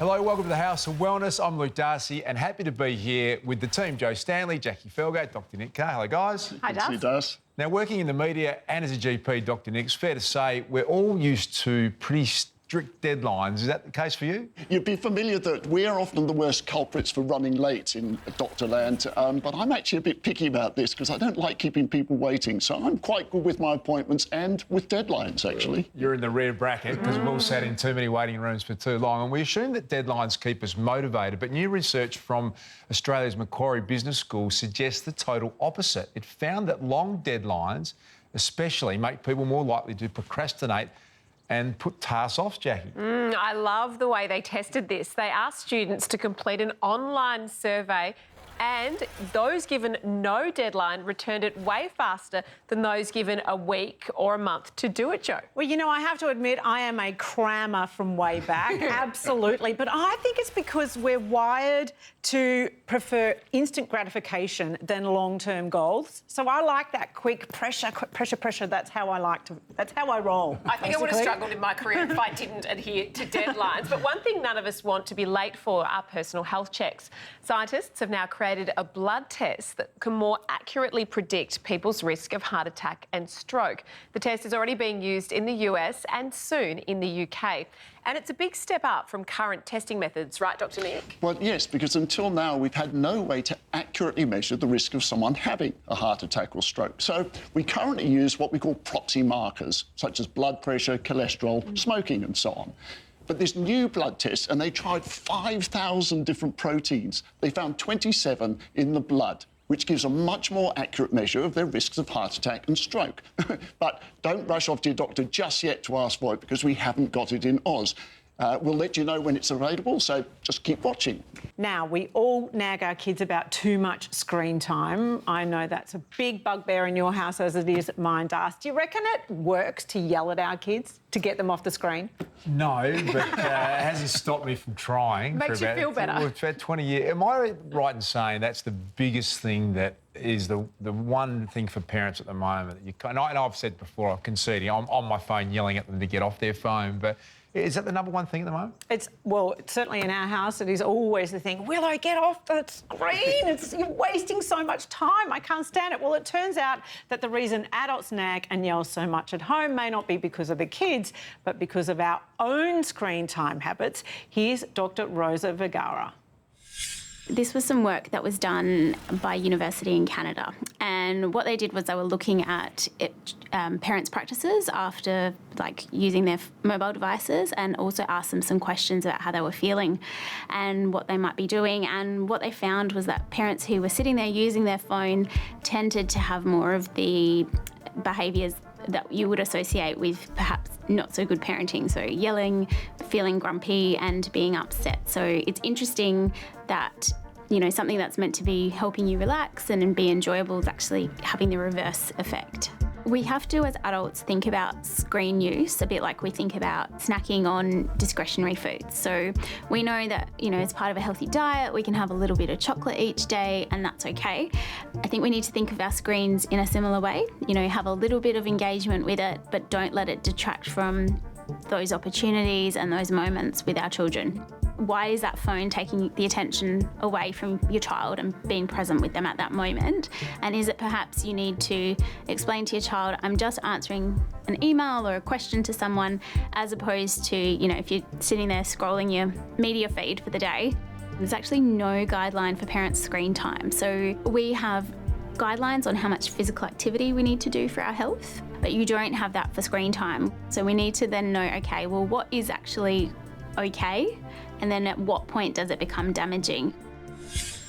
Hello, welcome to the House of Wellness. I'm Luke Darcy and happy to be here with the team, Joe Stanley, Jackie Felgate, Dr Nick Carr. Hello, guys. Hi, Darcy. Now, working in the media and as a GP, Dr Nick, it's fair to say we're all used to pretty strict deadlines. Is that the case for you? You'd be familiar that we're often the worst culprits for running late in Doctor Land, but I'm actually a bit picky about this because I don't like keeping people waiting. So I'm quite good with my appointments and with deadlines, actually. You're in the rare bracket because we've all sat in too many waiting rooms for too long, and we assume that deadlines keep us motivated, but new research from Australia's Macquarie Business School suggests the total opposite. It found that long deadlines especially make people more likely to procrastinate and put tasks off, Jackie. I love the way they tested this. They asked students to complete an online survey and those given no deadline returned it way faster than those given a week or a month to do it, Joe. Well, you know, I have to admit I am a crammer from way back, absolutely. But I think it's because we're wired to prefer instant gratification than long-term goals. So I like that quick pressure. That's how I roll. I think I would have struggled in my career if I didn't adhere to deadlines. But one thing none of us want to be late for are personal health checks. Scientists have now created a blood test that can more accurately predict people's risk of heart attack and stroke. The test is already being used in the US and soon in the UK. And it's a big step up from current testing methods, right, Dr Nick? Well, yes, because until now we've had no way to accurately measure the risk of someone having a heart attack or stroke. So we currently use what we call proxy markers, such as blood pressure, cholesterol, smoking and so on. But this new blood test, and they tried 5,000 different proteins. They found 27 in the blood, which gives a much more accurate measure of their risks of heart attack and stroke. But don't rush off to your doctor just yet to ask for it because we haven't got it in Oz. We'll let you know when it's available, so just keep watching. Now, we all nag our kids about too much screen time. I know that's a big bugbear in your house as it is at mine, Darcy. Do you reckon it works to yell at our kids to get them off the screen? No, but it hasn't stopped me from trying. Makes you feel better. Well, it's about 20 years. Am I right in saying that's the biggest thing that is the one thing for parents at the moment? That you can, and I've said before, I'm conceding, I'm on my phone yelling at them to get off their phone, but is that the number one thing at the moment? Well, certainly in our house, it is always the thing, Willow, get off the screen. You're wasting so much time. I can't stand it. Well, it turns out that the reason adults nag and yell so much at home may not be because of the kids, but because of our own screen time habits. Here's Dr. Rosa Vergara. This was some work that was done by a university in Canada, and what they did was they were looking at parents' practices after using their mobile devices, and also asked them some questions about how they were feeling and what they might be doing. And what they found was that parents who were sitting there using their phone tended to have more of the behaviours that you would associate with perhaps not so good parenting, so yelling, feeling grumpy and being upset. So it's interesting that, you know, something that's meant to be helping you relax and be enjoyable is actually having the reverse effect. We have to, as adults, think about screen use a bit like we think about snacking on discretionary foods. So we know that, you know, as part of a healthy diet, we can have a little bit of chocolate each day, and that's okay. I think we need to think of our screens in a similar way. You know, have a little bit of engagement with it, but don't let it detract from those opportunities and those moments with our children. Why is that phone taking the attention away from your child and being present with them at that moment? And is it perhaps you need to explain to your child, I'm just answering an email or a question to someone, as opposed to, you know, if you're sitting there scrolling your media feed for the day. There's actually no guideline for parents' screen time. So we have guidelines on how much physical activity we need to do for our health, but you don't have that for screen time. So we need to then know, okay, well, what is actually okay? And then at what point does it become damaging?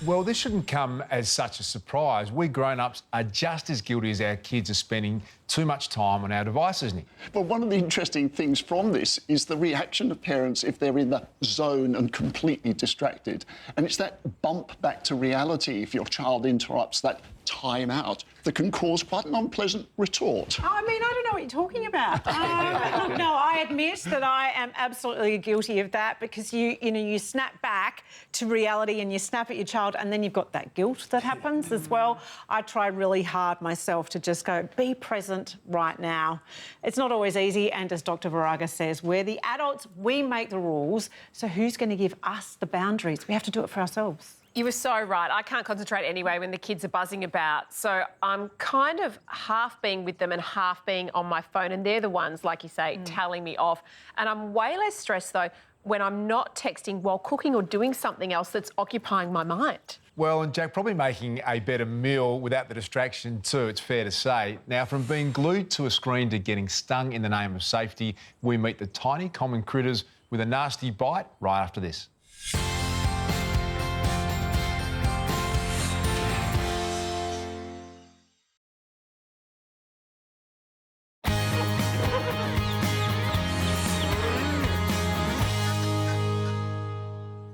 Well, this shouldn't come as such a surprise. We grown-ups are just as guilty as our kids of spending too much time on our devices, Nick. But one of the interesting things from this is the reaction of parents if they're in the zone and completely distracted. And it's that bump back to reality if your child interrupts, that time out, that can cause quite an unpleasant retort. I mean, I don't know what you're talking about. No, I admit that I am absolutely guilty of that because you snap back to reality and you snap at your child and then you've got that guilt that happens as well. I try really hard myself to just go, be present right now. It's not always easy, and as Dr. Viraga says, we're the adults, we make the rules, so who's going to give us the boundaries? We have to do it for ourselves. You were so right. I can't concentrate anyway when the kids are buzzing about. So I'm kind of half being with them and half being on my phone, and they're the ones, like you say, telling me off. And I'm way less stressed, though, when I'm not texting while cooking or doing something else that's occupying my mind. Well, and Jack, probably making a better meal without the distraction too, it's fair to say. Now, from being glued to a screen to getting stung in the name of safety, we meet the tiny common critters with a nasty bite right after this.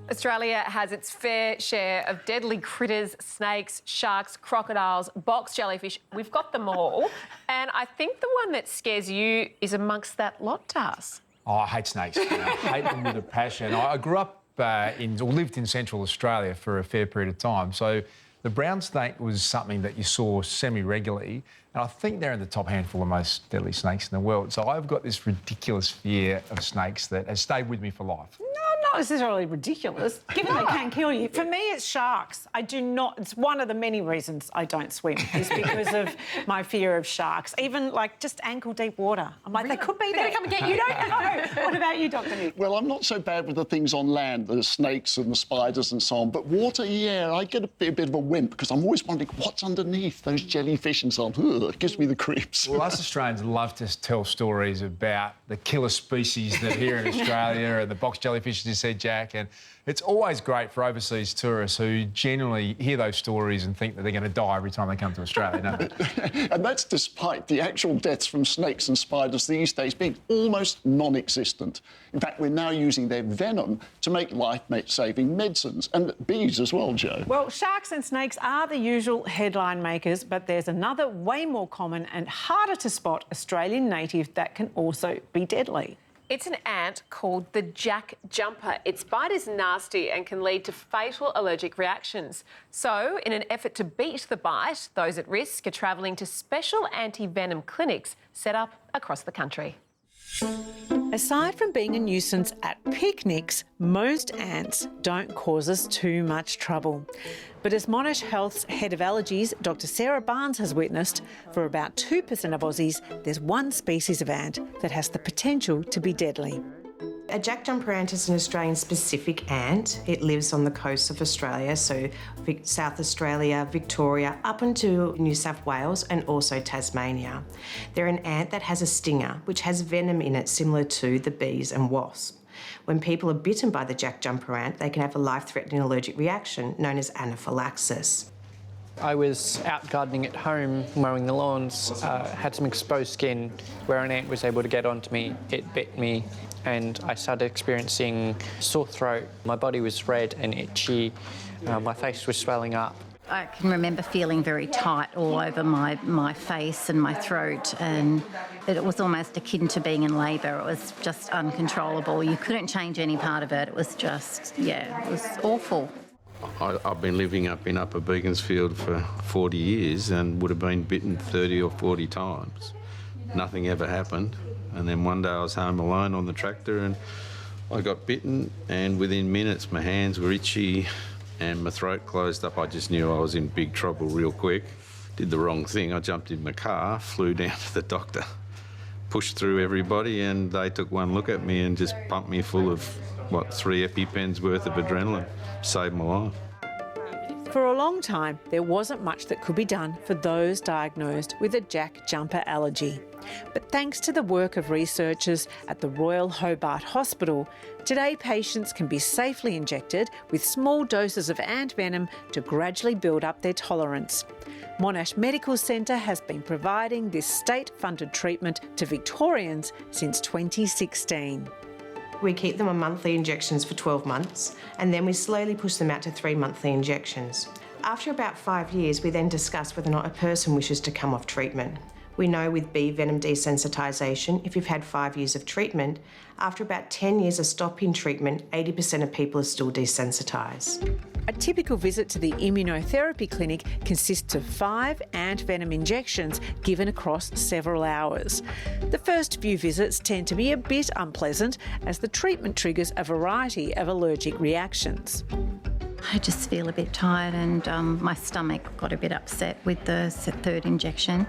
Australia has its fair share of deadly critters, snakes, sharks, crocodiles, box jellyfish. We've got them all. And I think the one that scares you is amongst that lot, Tas. Oh, I hate snakes. I hate them with a passion. I grew up lived in Central Australia for a fair period of time. So the brown snake was something that you saw semi-regularly. And I think they're in the top handful of most deadly snakes in the world. So I've got this ridiculous fear of snakes that has stayed with me for life. Not necessarily ridiculous, given they can kill you. For me, it's sharks. I do not. It's one of the many reasons I don't swim is because of my fear of sharks. Even like just ankle-deep water. I'm like, they could be there. They're gonna come and get you. You don't know. What about you, Dr. Nick? Well, I'm not so bad with the things on land, the snakes and the spiders and so on. But water, yeah, I get a bit of a wimp because I'm always wondering what's underneath those jellyfish and so on. Ugh, it gives me the creeps. Well, us Australians love to tell stories about the killer species that here in Australia and the box jellyfish, as you said, Jack, and it's always great for overseas tourists who generally hear those stories and think that they're going to die every time they come to Australia, don't they? And that's despite the actual deaths from snakes and spiders these days being almost non-existent. In fact, we're now using their venom to make life-saving medicines, and bees as well, Jo. Well, sharks and snakes are the usual headline makers, but there's another way more common and harder to spot Australian native that can also be deadly. It's an ant called the jack jumper. Its bite is nasty and can lead to fatal allergic reactions. So, in an effort to beat the bite, those at risk are travelling to special anti-venom clinics set up across the country. Aside from being a nuisance at picnics, most ants don't cause us too much trouble. But as Monash Health's head of allergies, Dr Sarah Barnes has witnessed, for about 2% of Aussies, there's one species of ant that has the potential to be deadly. A jack jumper ant is an Australian-specific ant. It lives on the coast of Australia, so South Australia, Victoria, up into New South Wales and also Tasmania. They're an ant that has a stinger, which has venom in it similar to the bees and wasps. When people are bitten by the jack jumper ant, they can have a life-threatening allergic reaction known as anaphylaxis. I was out gardening at home, mowing the lawns, had some exposed skin where an ant was able to get onto me. It bit me and I started experiencing sore throat. My body was red and itchy, my face was swelling up. I can remember feeling very tight all over my face and my throat, and it was almost akin to being in labour. It was just uncontrollable. You couldn't change any part of it. It was just, yeah, it was awful. I've been living up in Upper Beaconsfield for 40 years and would have been bitten 30 or 40 times. Nothing ever happened. And then one day I was home alone on the tractor and I got bitten, and within minutes my hands were itchy and my throat closed up. I just knew I was in big trouble real quick. Did the wrong thing. I jumped in my car, flew down to the doctor, pushed through everybody, and they took one look at me and just pumped me full of, 3 EpiPens worth of adrenaline. Saved my life. For a long time, there wasn't much that could be done for those diagnosed with a jack jumper allergy. But thanks to the work of researchers at the Royal Hobart Hospital, today patients can be safely injected with small doses of ant venom to gradually build up their tolerance. Monash Medical Centre has been providing this state-funded treatment to Victorians since 2016. We keep them on monthly injections for 12 months, and then we slowly push them out to 3 monthly injections. After about 5 years, we then discuss whether or not a person wishes to come off treatment. We know with bee venom desensitisation, if you've had 5 years of treatment, after about 10 years of stopping treatment, 80% of people are still desensitised. A typical visit to the immunotherapy clinic consists of 5 ant venom injections given across several hours. The first few visits tend to be a bit unpleasant as the treatment triggers a variety of allergic reactions. I just feel a bit tired and my stomach got a bit upset with the third injection,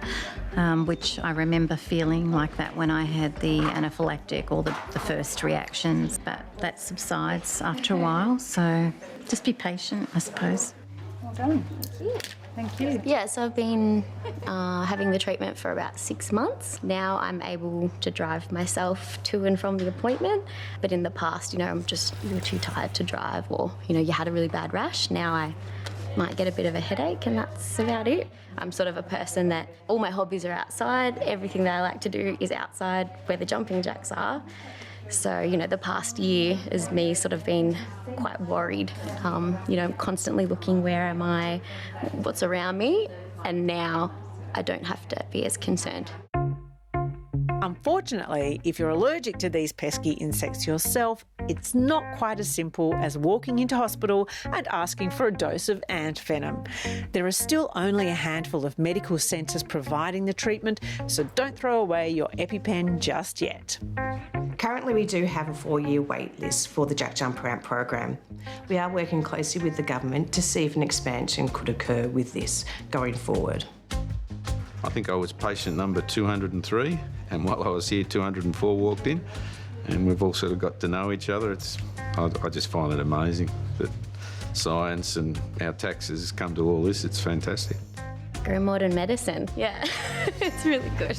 which I remember feeling like that when I had the anaphylactic or the first reactions, but that subsides after a while, so just be patient, I suppose. Well done. Thank you. Thank you. Yeah, so I've been having the treatment for about 6 months. Now I'm able to drive myself to and from the appointment. But in the past, you were too tired to drive, or, you had a really bad rash. Now I might get a bit of a headache and that's about it. I'm sort of a person that all my hobbies are outside. Everything that I like to do is outside where the jumping jacks are. So, the past year has me sort of been quite worried, constantly looking where am I, what's around me, and now I don't have to be as concerned. Unfortunately, if you're allergic to these pesky insects yourself, it's not quite as simple as walking into hospital and asking for a dose of ant venom. There are still only a handful of medical centres providing the treatment, so don't throw away your EpiPen just yet. Currently, we do have a 4-year wait list for the Jack Jumper Ant program. We are working closely with the government to see if an expansion could occur with this going forward. I think I was patient number 203, and while I was here, 204 walked in, and we've all sort of got to know each other. I just find it amazing that science and our taxes come to all this. It's fantastic. Go modern medicine, yeah. It's really good.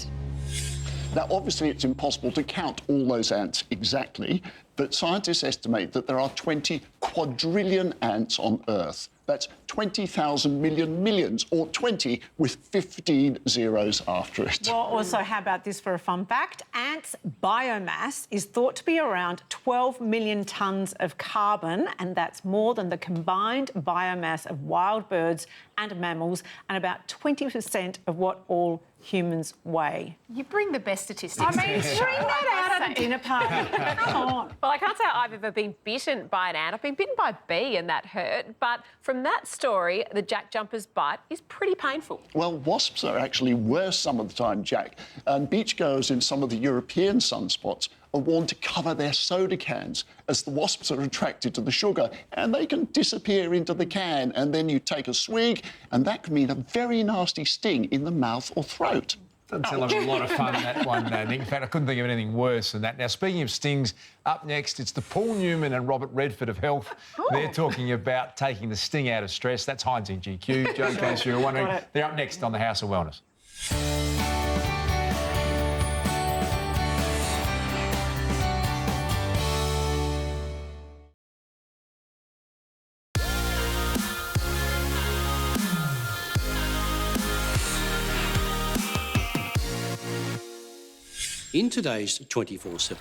Now, obviously, it's impossible to count all those ants exactly, but scientists estimate that there are 20 quadrillion ants on Earth. That's 20,000 million millions, or 20 with 15 zeros after it. Well, also, how about this for a fun fact? Ants' biomass is thought to be around 12 million tonnes of carbon, and that's more than the combined biomass of wild birds and mammals, and about 20% of what all humans weigh. You bring the best statistics. I mean, bring that out at a dinner party. Come on. Well, I can't say I've ever been bitten by an ant. I've been bitten by a bee and that hurt. But from that story, the Jack Jumper's bite is pretty painful. Well, wasps are actually worse some of the time, Jack. And beachgoers in some of the European sunspots are warned to cover their soda cans as the wasps are attracted to the sugar and they can disappear into the can, and then you take a swig and that can mean a very nasty sting in the mouth or throat. Doesn't sound like a lot of fun, that one, Nick. In fact, I couldn't think of anything worse than that. Now, speaking of stings, up next, it's the Paul Newman and Robert Redford of health. Oh. They're talking about taking the sting out of stress. That's Heinz in GQ. Joe, in case you were wondering, they're up next on the House of Wellness. In today's 24/7,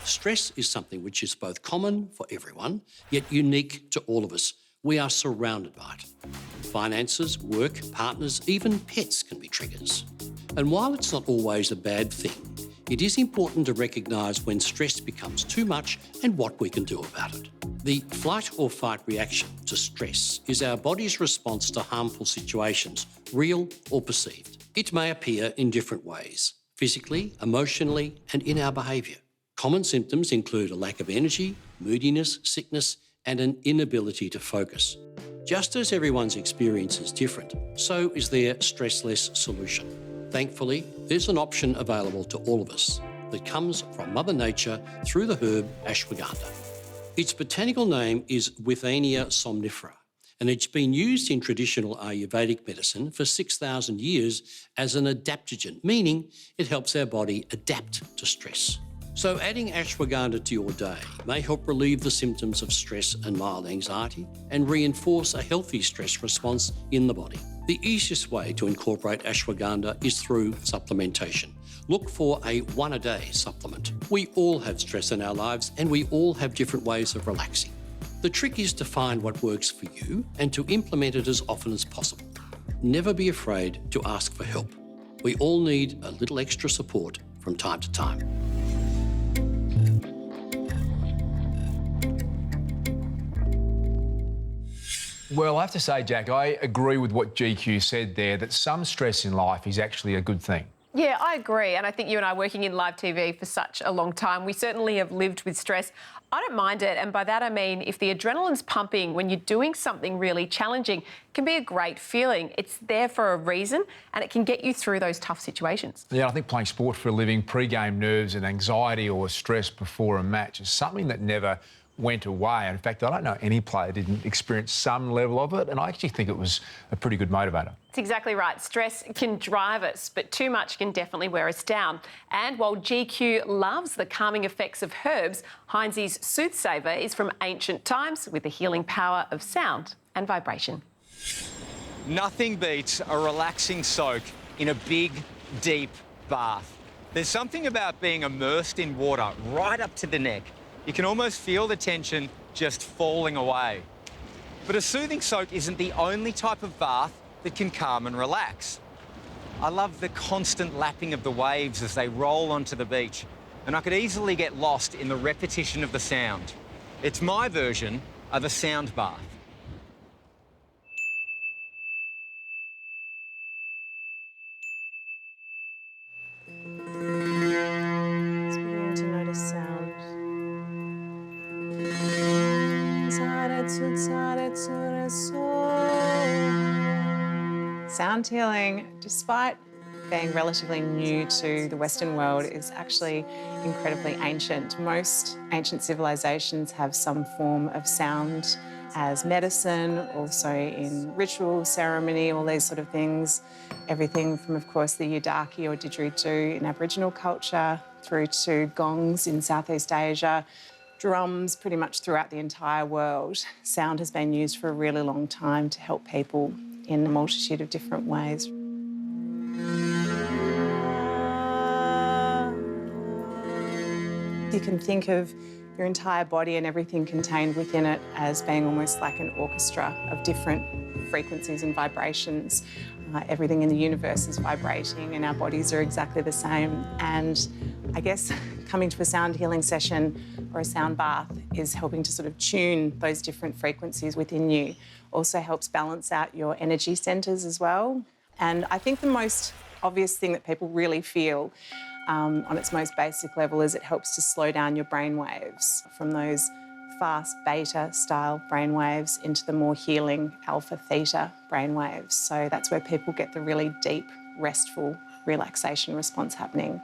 stress is something which is both common for everyone, yet unique to all of us. We are surrounded by it. Finances, work, partners, even pets can be triggers. And while it's not always a bad thing, it is important to recognise when stress becomes too much and what we can do about it. The flight or fight reaction to stress is our body's response to harmful situations, real or perceived. It may appear in different ways: physically, emotionally, and in our behaviour. Common symptoms include a lack of energy, moodiness, sickness, and an inability to focus. Just as everyone's experience is different, so is their stressless solution. Thankfully, there's an option available to all of us that comes from Mother Nature through the herb ashwagandha. Its botanical name is Withania somnifera, and it's been used in traditional Ayurvedic medicine for 6,000 years as an adaptogen, meaning it helps our body adapt to stress. So adding ashwagandha to your day may help relieve the symptoms of stress and mild anxiety and reinforce a healthy stress response in the body. The easiest way to incorporate ashwagandha is through supplementation. Look for a one-a-day supplement. We all have stress in our lives and we all have different ways of relaxing. The trick is to find what works for you and to implement it as often as possible. Never be afraid to ask for help. We all need a little extra support from time to time. Well, I have to say, Jack, I agree with what GQ said there, that some stress in life is actually a good thing. Yeah, I agree. And I think you and I, working in live TV for such a long time, we certainly have lived with stress. I don't mind it. And by that, I mean, if the adrenaline's pumping when you're doing something really challenging, it can be a great feeling. It's there for a reason and it can get you through those tough situations. Yeah, I think playing sport for a living, pre-game nerves and anxiety or stress before a match is something that never went away. In fact, I don't know any player didn't experience some level of it, and I actually think it was a pretty good motivator. That's exactly right. Stress can drive us, but too much can definitely wear us down. And while GQ loves the calming effects of herbs, Heinz's Soothsaver is from ancient times with the healing power of sound and vibration. Nothing beats a relaxing soak in a big, deep bath. There's something about being immersed in water right up to the neck. You can almost feel the tension just falling away. But a soothing soak isn't the only type of bath that can calm and relax. I love the constant lapping of the waves as they roll onto the beach, and I could easily get lost in the repetition of the sound. It's my version of a sound bath. Just beginning to notice sound. Sound healing, despite being relatively new to the Western world, is actually incredibly ancient. Most ancient civilizations have some form of sound as medicine, also in ritual, ceremony, all these sort of things. Everything from, of course, the yidaki or didgeridoo in Aboriginal culture through to gongs in Southeast Asia, drums pretty much throughout the entire world. Sound has been used for a really long time to help people in a multitude of different ways. You can think of your entire body and everything contained within it as being almost like an orchestra of different frequencies and vibrations. Everything in the universe is vibrating and our bodies are exactly the same. And I guess coming to a sound healing session or a sound bath is helping to sort of tune those different frequencies within you. Also helps balance out your energy centres as well. And I think the most obvious thing that people really feel on its most basic level is it helps to slow down your brain waves from those fast beta style brain waves into the more healing alpha theta brain waves. So that's where people get the really deep, restful relaxation response happening.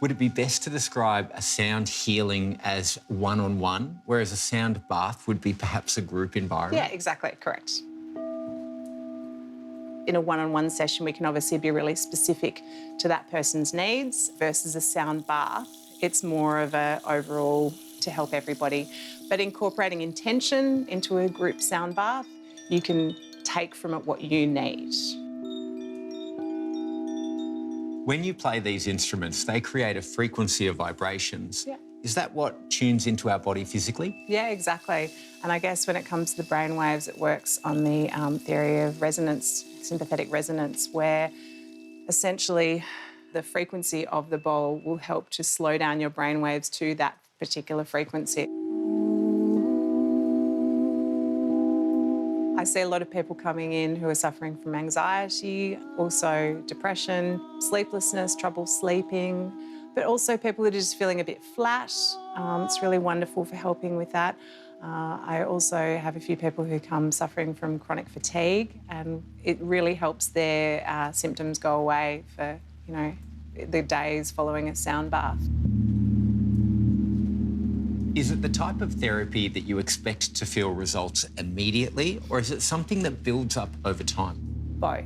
Would it be best to describe a sound healing as one-on-one, whereas a sound bath would be perhaps a group environment? Yeah, exactly, correct. In a one-on-one session, we can obviously be really specific to that person's needs versus a sound bath. It's more of a overall to help everybody. But incorporating intention into a group sound bath, you can take from it what you need. When you play these instruments, they create a frequency of vibrations. Yeah. Is that what tunes into our body physically? Yeah, exactly. And I guess when it comes to the brain waves, it works on the theory of resonance, sympathetic resonance, where essentially the frequency of the bowl will help to slow down your brain waves to that particular frequency. I see a lot of people coming in who are suffering from anxiety, also depression, sleeplessness, trouble sleeping, but also people that are just feeling a bit flat. It's really wonderful for helping with that. I also have a few people who come suffering from chronic fatigue, and it really helps their symptoms go away for, you know, the days following a sound bath. Is it the type of therapy that you expect to feel results immediately, or is it something that builds up over time? Both.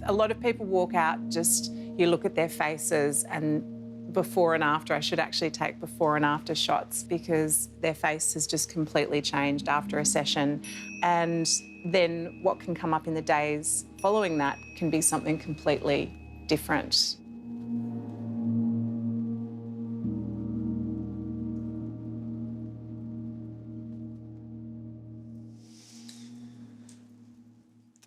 A lot of people walk out, just you look at their faces and before and after. I should actually take before and after shots because their face has just completely changed after a session. And then what can come up in the days following that can be something completely different.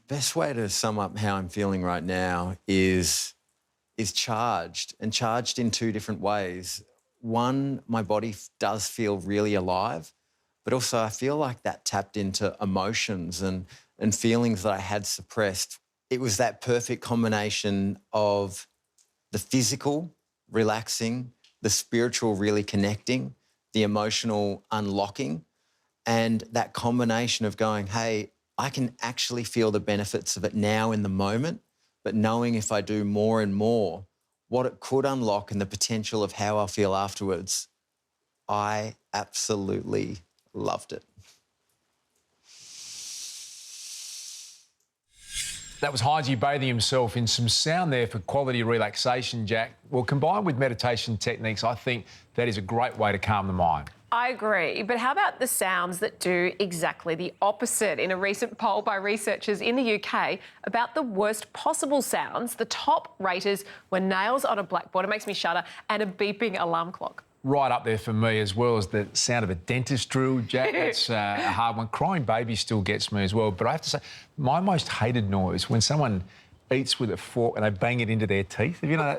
Best way to sum up how I'm feeling right now is is charged, and charged in two different ways. One, my body does feel really alive, but also I feel like that tapped into emotions and feelings that I had suppressed. It was that perfect combination of the physical relaxing, the spiritual really connecting, the emotional unlocking, and that combination of going, hey, I can actually feel the benefits of it now in the moment, but knowing if I do more and more, what it could unlock and the potential of how I'll feel afterwards. I absolutely loved it. That was Heinze bathing himself in some sound there for quality relaxation, Jack. Well, combined with meditation techniques, I think that is a great way to calm the mind. I agree, but how about the sounds that do exactly the opposite? In a recent poll by researchers in the UK about the worst possible sounds, the top raters were nails on a blackboard, it makes me shudder, and a beeping alarm clock. Right up there for me, as well as the sound of a dentist drill, Jack. That's a hard one. Crying baby still gets me as well. But I have to say, my most hated noise when someone eats with a fork and they bang it into their teeth. Have you know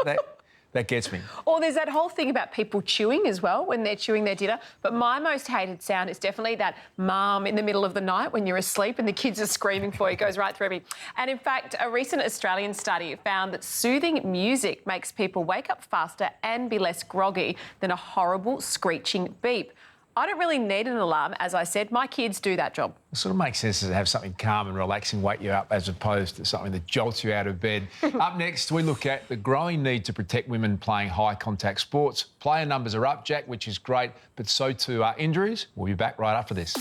that gets me. Or there's that whole thing about people chewing as well when they're chewing their dinner. But my most hated sound is definitely that mum in the middle of the night when you're asleep and the kids are screaming for you. It goes right through me. And in fact, a recent Australian study found that soothing music makes people wake up faster and be less groggy than a horrible screeching beep. I don't really need an alarm, as I said. My kids do that job. It sort of makes sense to have something calm and relaxing wake you up as opposed to something that jolts you out of bed. Up next, we look at the growing need to protect women playing high-contact sports. Player numbers are up, Jack, which is great, but so too are injuries. We'll be back right after this.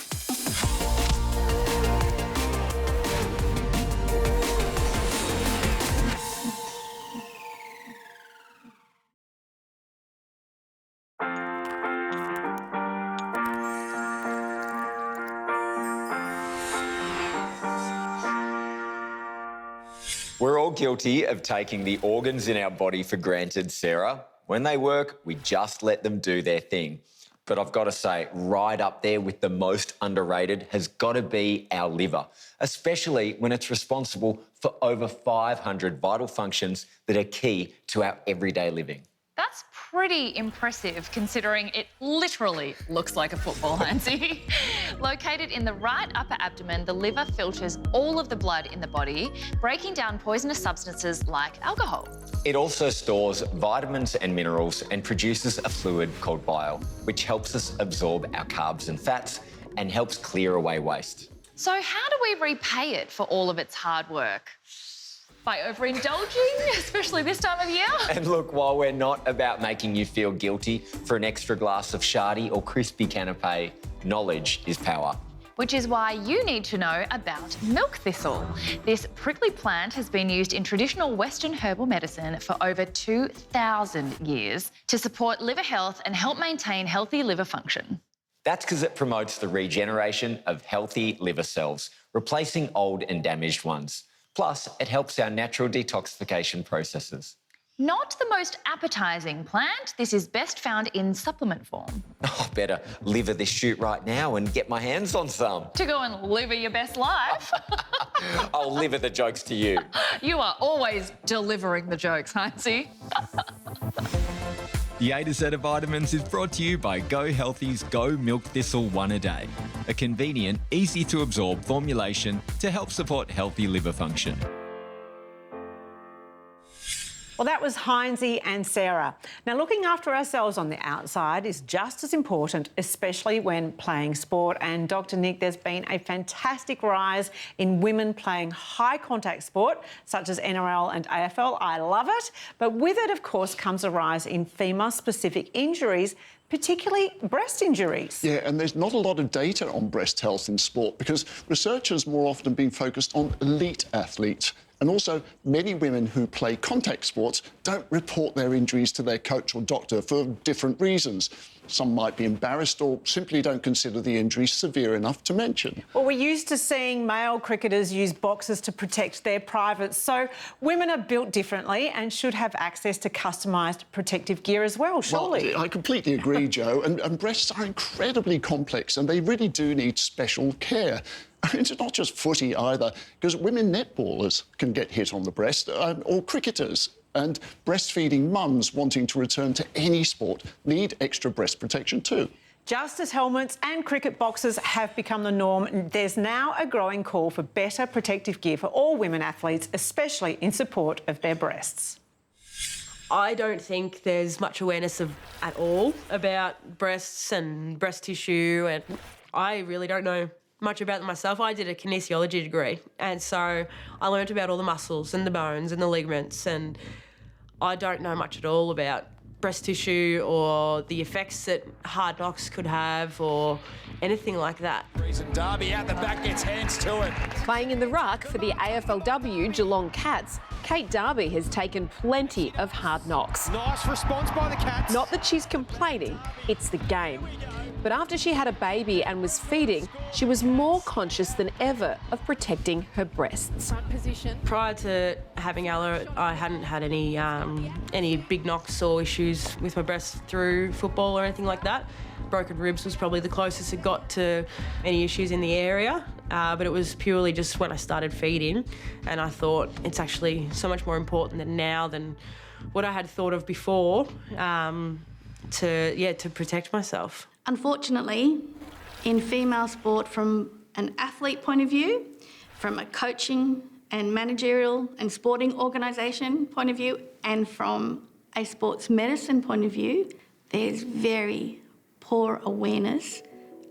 We're all guilty of taking the organs in our body for granted, Sarah. When they work, we just let them do their thing. But I've got to say, right up there with the most underrated has got to be our liver, especially when it's responsible for over 500 vital functions that are key to our everyday living. That's pretty impressive considering it literally looks like a football, Heinze. Located in the right upper abdomen, the liver filters all of the blood in the body, breaking down poisonous substances like alcohol. It also stores vitamins and minerals and produces a fluid called bile, which helps us absorb our carbs and fats and helps clear away waste. So how do we repay it for all of its hard work? By overindulging, especially this time of year? And look, while we're not about making you feel guilty for an extra glass of shardy or crispy canapé, knowledge is power. Which is why you need to know about milk thistle. This prickly plant has been used in traditional Western herbal medicine for over 2,000 years to support liver health and help maintain healthy liver function. That's because it promotes the regeneration of healthy liver cells, replacing old and damaged ones. Plus, it helps our natural detoxification processes. Not the most appetising plant. This is best found in supplement form. Oh, better liver this shoot right now and get my hands on some. To go and live your best life. I'll liver the jokes to you. You are always delivering the jokes, Heinze. The A to Z of Vitamins is brought to you by Go Healthy's Go Milk Thistle 1 a day, a convenient, easy to absorb formulation to help support healthy liver function. Well, that was Heinze and Sarah. Now, looking after ourselves on the outside is just as important, especially when playing sport. And Dr. Nick, there's been a fantastic rise in women playing high-contact sport, such as NRL and AFL. I love it. But with it, of course, comes a rise in female-specific injuries, particularly breast injuries. Yeah, and there's not a lot of data on breast health in sport because researchers more often been focused on elite athletes. And also, many women who play contact sports don't report their injuries to their coach or doctor for different reasons. Some might be embarrassed or simply don't consider the injury severe enough to mention. Well, we're used to seeing male cricketers use boxes to protect their privates, so women are built differently and should have access to customised protective gear as well, surely. Well, I completely agree, Jo, and breasts are incredibly complex and they really do need special care. I mean, it's not just footy either, because women netballers can get hit on the breast, or cricketers. And breastfeeding mums wanting to return to any sport need extra breast protection too. Just as helmets and cricket boxes have become the norm, there's now a growing call for better protective gear for all women athletes, especially in support of their breasts. I don't think there's much awareness at all about breasts and breast tissue, and I really don't know much about them myself. I did a kinesiology degree, and so I learnt about all the muscles and the bones and the ligaments, and I don't know much at all about breast tissue or the effects that hard knocks could have or anything like that. Darby out the back gets hands to it. Playing in the ruck for the AFLW Geelong Cats, Kate Darby has taken plenty of hard knocks. Nice response by the Cats. Not that she's complaining, it's the game. But after she had a baby and was feeding, she was more conscious than ever of protecting her breasts. Prior to having Ella, I hadn't had any big knocks or issues with my breasts through football or anything like that. Broken ribs was probably the closest it got to any issues in the area, but it was purely just when I started feeding, and I thought it's actually so much more important than what I had thought of before to protect myself. Unfortunately, in female sport, from an athlete point of view, from a coaching and managerial and sporting organisation point of view, and from a sports medicine point of view, there's very poor awareness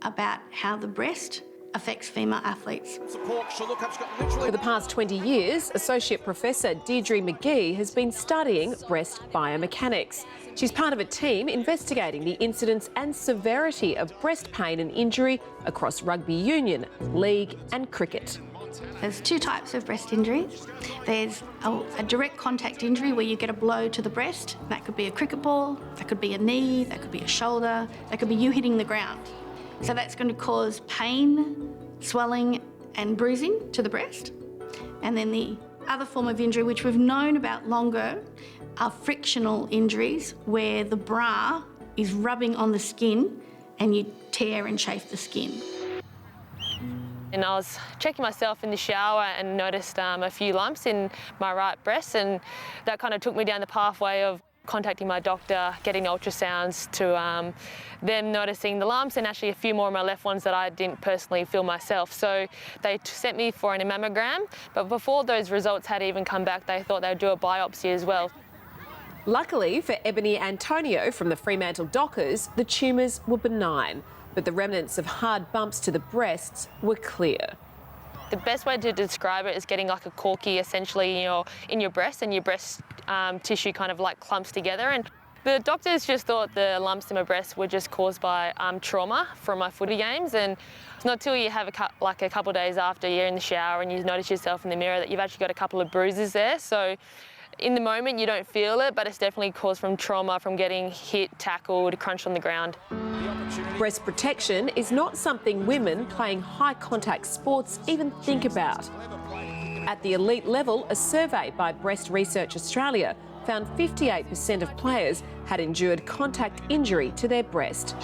about how the breast affects female athletes. For the past 20 years, Associate Professor Deirdre McGee has been studying breast biomechanics. She's part of a team investigating the incidence and severity of breast pain and injury across rugby union, league and cricket. There's two types of breast injuries. There's a direct contact injury where you get a blow to the breast. That could be a cricket ball, that could be a knee, that could be a shoulder, that could be you hitting the ground. So that's going to cause pain, swelling and bruising to the breast. And then the other form of injury, which we've known about longer, are frictional injuries where the bra is rubbing on the skin and you tear and chafe the skin. And I was checking myself in the shower and noticed a few lumps in my right breast, and that kind of took me down the pathway of contacting my doctor, getting ultrasounds, to them noticing the lumps and actually a few more of my left ones that I didn't personally feel myself. So they sent me for a mammogram, but before those results had even come back, they thought they'd do a biopsy as well. Luckily for Ebony Antonio from the Fremantle Dockers, the tumours were benign, but the remnants of hard bumps to the breasts were clear. The best way to describe it is getting like a corky essentially in your breast, and your breast tissue kind of like clumps together. And the doctors just thought the lumps in my breast were just caused by trauma from my footy games, and it's not till you have a couple of days after you're in the shower and you notice yourself in the mirror that you've actually got a couple of bruises there. So in the moment you don't feel it, but it's definitely caused from trauma, from getting hit, tackled, crunched on the ground. Breast protection is not something women playing high contact sports even think about. At the elite level, a survey by Breast Research Australia found 58% of players had endured contact injury to their breast.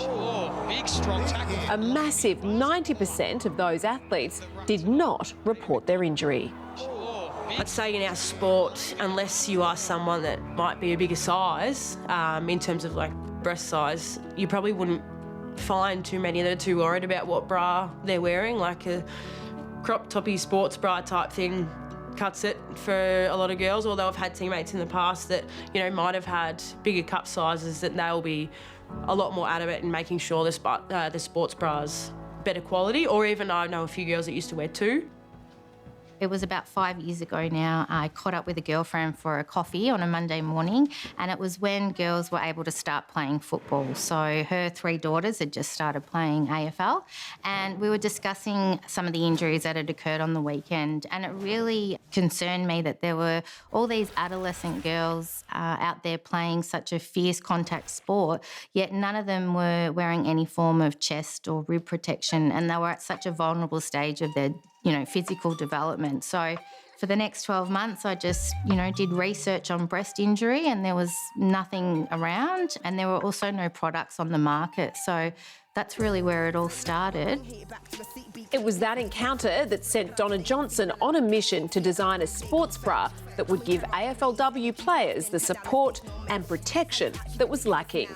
Big strong tackle. A massive 90% of those athletes did not report their injury. I'd say in our sport, unless you are someone that might be a bigger size, in terms of like breast size, you probably wouldn't find too many that are too worried about what bra they're wearing. Like a crop toppy sports bra type thing cuts it for a lot of girls, although I've had teammates in the past that, might have had bigger cup sizes, that they'll be a lot more adamant in making sure the sports bra's better quality, or even I know a few girls that used to wear two. It was about 5 years ago now. I caught up with a girlfriend for a coffee on a Monday morning, and it was when girls were able to start playing football. So her 3 daughters had just started playing AFL, and we were discussing some of the injuries that had occurred on the weekend, and it really concerned me that there were all these adolescent girls out there playing such a fierce contact sport, yet none of them were wearing any form of chest or rib protection, and they were at such a vulnerable stage of their physical development. So For the next 12 months, I just, did research on breast injury, and there was nothing around, and there were also no products on the market. So that's really where it all started. It was that encounter that sent Donna Johnson on a mission to design a sports bra that would give AFLW players the support and protection that was lacking.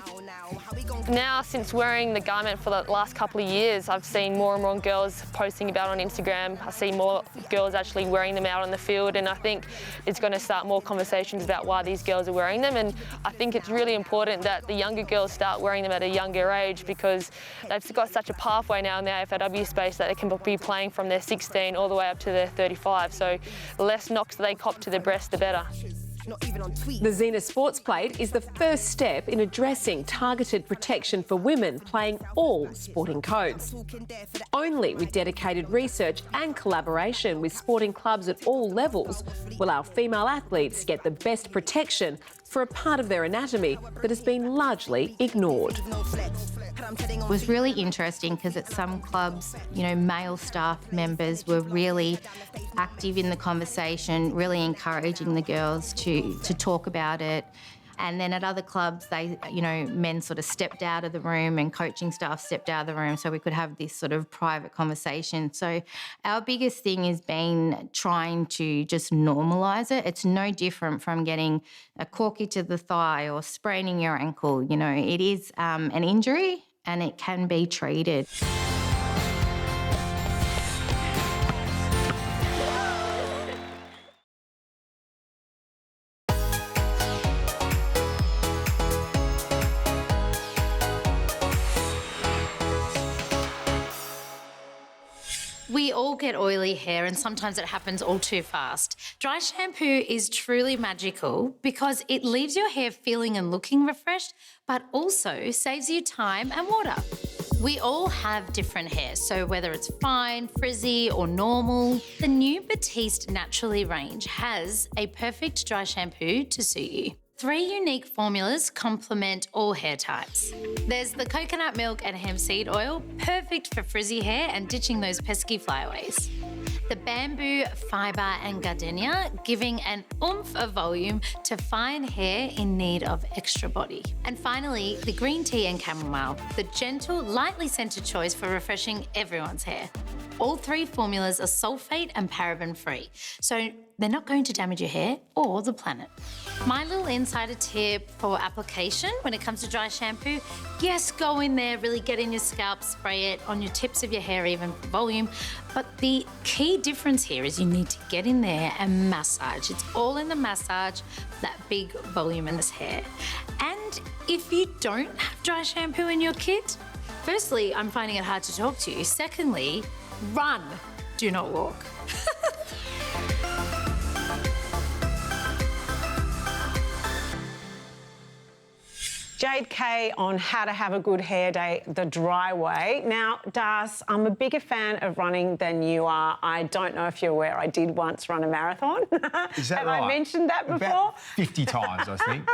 Now, since wearing the garment for the last couple of years, I've seen more and more girls posting about it on Instagram. I see more girls actually wearing them out on the field, and I think it's going to start more conversations about why these girls are wearing them. And I think it's really important that the younger girls start wearing them at a younger age, because they've got such a pathway now in the AFLW space that they can be playing from their 16 all the way up to their 35. So the less knocks they cop to their breast, the better. The Xena Sports Plate is the first step in addressing targeted protection for women playing all sporting codes. Only with dedicated research and collaboration with sporting clubs at all levels will our female athletes get the best protection for a part of their anatomy that has been largely ignored. It was really interesting because at some clubs, male staff members were really active in the conversation, really encouraging the girls to talk about it. And then at other clubs, they, men sort of stepped out of the room and coaching staff stepped out of the room so we could have this sort of private conversation. So our biggest thing has been trying to just normalise it. It's no different from getting a corky to the thigh or spraining your ankle. It is an injury and it can be treated. We all get oily hair and sometimes it happens all too fast. Dry shampoo is truly magical because it leaves your hair feeling and looking refreshed, but also saves you time and water. We all have different hair, so whether it's fine, frizzy or normal, the new Batiste Naturally range has a perfect dry shampoo to suit you. 3 unique formulas complement all hair types. There's the coconut milk and hemp seed oil, perfect for frizzy hair and ditching those pesky flyaways. The bamboo, fibre and gardenia, giving an oomph of volume to fine hair in need of extra body. And finally, the green tea and chamomile, the gentle, lightly scented choice for refreshing everyone's hair. All 3 formulas are sulfate and paraben free, so they're not going to damage your hair or the planet. My little insider tip for application when it comes to dry shampoo, yes, go in there, really get in your scalp, spray it on your tips of your hair even for volume, but the key difference here is you need to get in there and massage. It's all in the massage, that big voluminous hair. And if you don't have dry shampoo in your kit, firstly, I'm finding it hard to talk to you. Secondly, run, do not walk. Jade Kay on how to have a good hair day the dry way. Now, Das, I'm a bigger fan of running than you are. I don't know if you're aware, I did once run a marathon. Is that Have right? I mentioned that before? About 50 times, I think.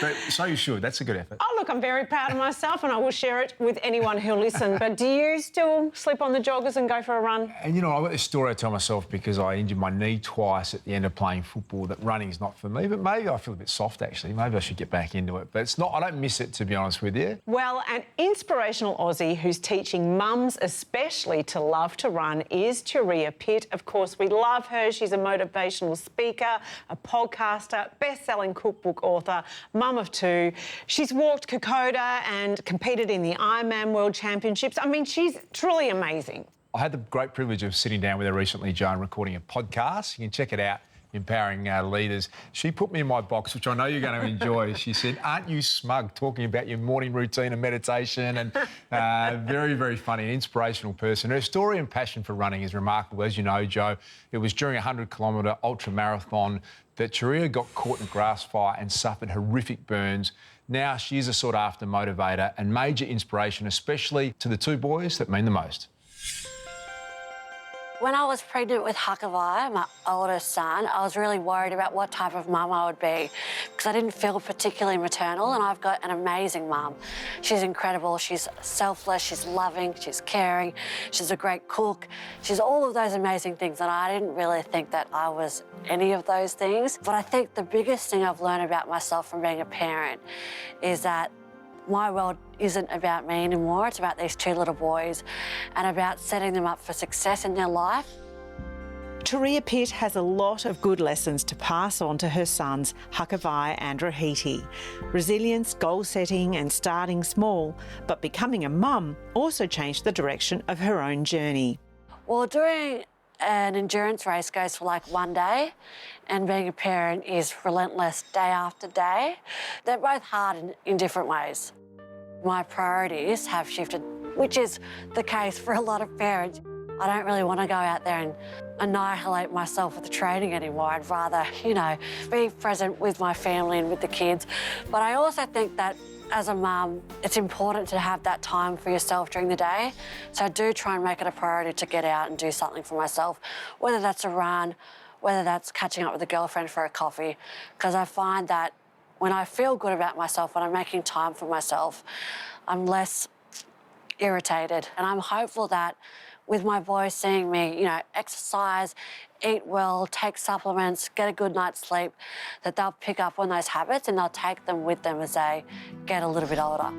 But so you should. That's a good effort. Oh, look, I'm very proud of myself and I will share it with anyone who'll listen. But do you still slip on the joggers and go for a run? And, I've got this story I tell myself because I injured my knee twice at the end of playing football, that running's not for me. But maybe I feel a bit soft, actually. Maybe I should get back into it. But it's not. I don't miss it, to be honest with you. Well, an inspirational Aussie who's teaching mums especially to love to run is Turia Pitt. Of course, we love her. She's a motivational speaker, a podcaster, best-selling cookbook author, mum of 2. She's walked Kokoda and competed in the Ironman World Championships. I mean, she's truly amazing. I had the great privilege of sitting down with her recently, Joe, and recording a podcast. You can check it out, Empowering Leaders. She put me in my box, which I know you're going to enjoy. She said, "Aren't you smug talking about your morning routine and meditation?" And very, very funny, an inspirational person. Her story and passion for running is remarkable. As you know, Joe, it was during a 100-kilometre ultra marathon that Turia got caught in a grass fire and suffered horrific burns. Now she is a sought-after motivator and major inspiration, especially to the 2 boys that mean the most. When I was pregnant with Huckabye, my oldest son, I was really worried about what type of mum I would be because I didn't feel particularly maternal, and I've got an amazing mum. She's incredible, she's selfless, she's loving, she's caring, she's a great cook, she's all of those amazing things, and I didn't really think that I was any of those things. But I think the biggest thing I've learned about myself from being a parent is that my world isn't about me anymore. It's about these two little boys and about setting them up for success in their life. Turia Pitt has a lot of good lessons to pass on to her sons, Huckabye and Rahiti. Resilience, goal setting and starting small, but becoming a mum also changed the direction of her own journey. Well, doing an endurance race goes for like one day, and being a parent is relentless day after day. They're both hard in different ways. My priorities have shifted, which is the case for a lot of parents. I don't really want to go out there and annihilate myself with the training anymore. I'd rather, you know, be present with my family and with the kids. But I also think that as a mum, it's important to have that time for yourself during the day. So I do try and make it a priority to get out and do something for myself, whether that's a run, whether that's catching up with a girlfriend for a coffee, because I find that when I feel good about myself, when I'm making time for myself, I'm less irritated. And I'm hopeful that with my boys seeing me, you know, exercise, eat well, take supplements, get a good night's sleep, that they'll pick up on those habits and they'll take them with them as they get a little bit older.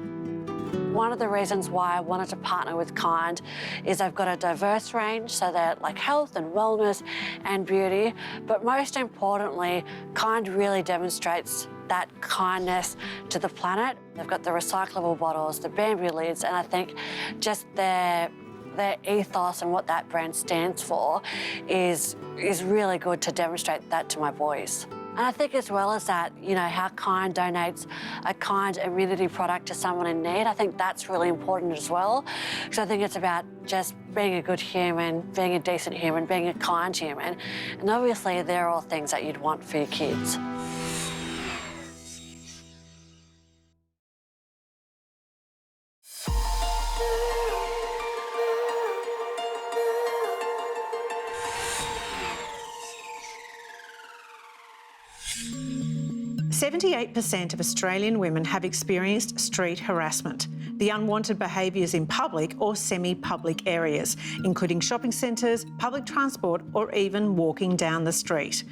One of the reasons why I wanted to partner with Kind is they've got a diverse range, so they're like health and wellness and beauty, but most importantly, Kind really demonstrates that kindness to the planet. They've got the recyclable bottles, the bamboo lids, and I think just their ethos and what that brand stands for is really good to demonstrate that to my boys. And I think as well as that, you know, how Kind donates a Kind immunity product to someone in need, I think that's really important as well. Because I think it's about just being a good human, being a decent human, being a kind human. And obviously they're all things that you'd want for your kids. %78% of Australian women have experienced street harassment, the unwanted behaviours in public or semi-public areas, including shopping centres, public transport or even walking down the street.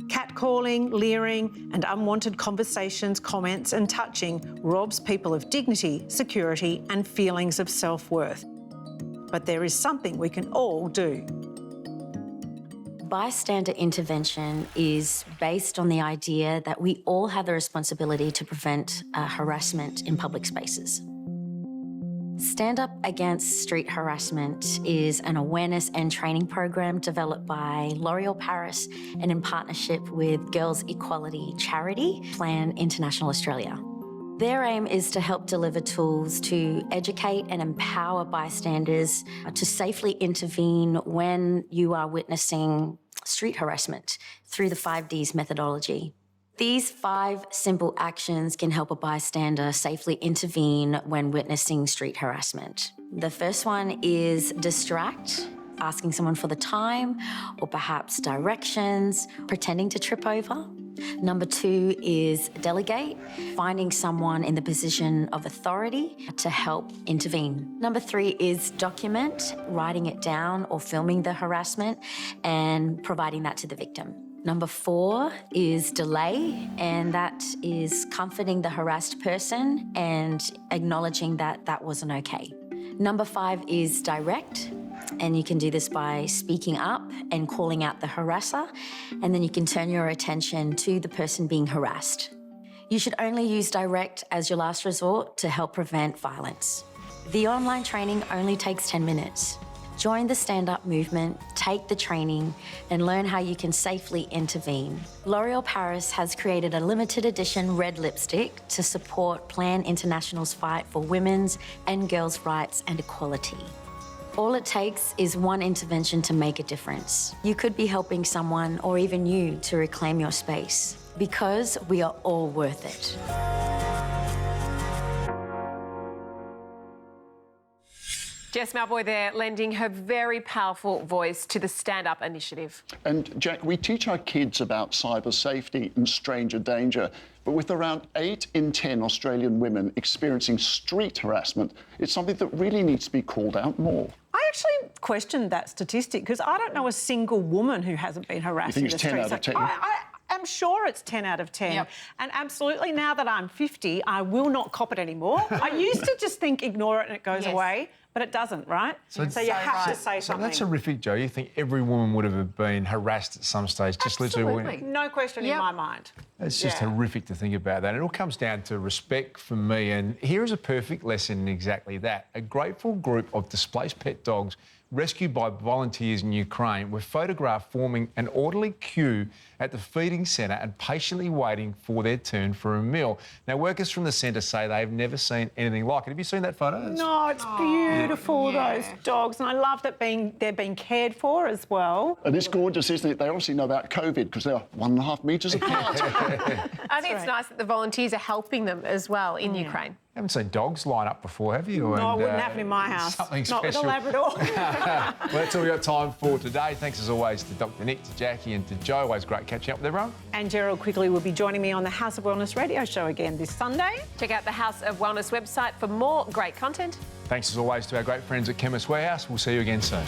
Catcalling, leering and unwanted conversations, comments and touching robs people of dignity, security and feelings of self-worth. But there is something we can all do. Bystander intervention is based on the idea that we all have the responsibility to prevent harassment in public spaces. Stand Up Against Street Harassment is an awareness and training program developed by L'Oreal Paris and in partnership with Girls Equality charity, Plan International Australia. Their aim is to help deliver tools to educate and empower bystanders to safely intervene when you are witnessing street harassment through the 5Ds methodology. These 5 simple actions can help a bystander safely intervene when witnessing street harassment. The first one is distract, asking someone for the time or perhaps directions, pretending to trip over. Number 2 is delegate, finding someone in the position of authority to help intervene. Number 3 is document, writing it down or filming the harassment and providing that to the victim. Number 4 is delay, and that is comforting the harassed person and acknowledging that that wasn't okay. Number 5 is direct, and you can do this by speaking up and calling out the harasser, and then you can turn your attention to the person being harassed. You should only use direct as your last resort to help prevent violence. The online training only takes 10 minutes. Join the Stand Up movement, take the training, and learn how you can safely intervene. L'Oreal Paris has created a limited edition red lipstick to support Plan International's fight for women's and girls' rights and equality. All it takes is one intervention to make a difference. You could be helping someone or even you to reclaim your space, because we are all worth it. Jess Malboy there, lending her very powerful voice to the Stand Up initiative. And Jack, we teach our kids about cyber safety and stranger danger, but with around 8 in 10 Australian women experiencing street harassment, it's something that really needs to be called out more. I actually questioned that statistic because I don't know a single woman who hasn't been harassed You in think the it's 10 streets. out of 10? I'm sure it's 10 out of 10. Yep. And absolutely, now that I'm 50, I will not cop it anymore. I used to just think ignore it and it goes away, but it doesn't, right? So you have to say something. That's horrific, Joe. You think every woman would have been harassed at some stage? Just literally. No question in my mind. It's just horrific to think about that. It all comes down to respect for me. And here is a perfect lesson in exactly that. A grateful group of displaced pet dogs rescued by volunteers in Ukraine were photographed forming an orderly queue at the feeding centre and patiently waiting for their turn for a meal. Now, workers from the centre say they've never seen anything like it. Have you seen that photo? No, it's beautiful, those dogs. And I love that they're being cared for as well. And it's gorgeous, isn't it? They obviously know about COVID because they're 1.5 metres apart. I think it's nice that the volunteers are helping them as well in Ukraine. You haven't seen dogs line up before, have you? No, it wouldn't happen in my house. Something Not with a special. Labrador. Well, that's all we've got time for today. Thanks as always to Dr. Nick, to Jackie and to Joe. Always great catching up with everyone. And Gerald Quigley will be joining me on the House of Wellness radio show again this Sunday. Check out the House of Wellness website for more great content. Thanks as always to our great friends at Chemist Warehouse. We'll see you again soon.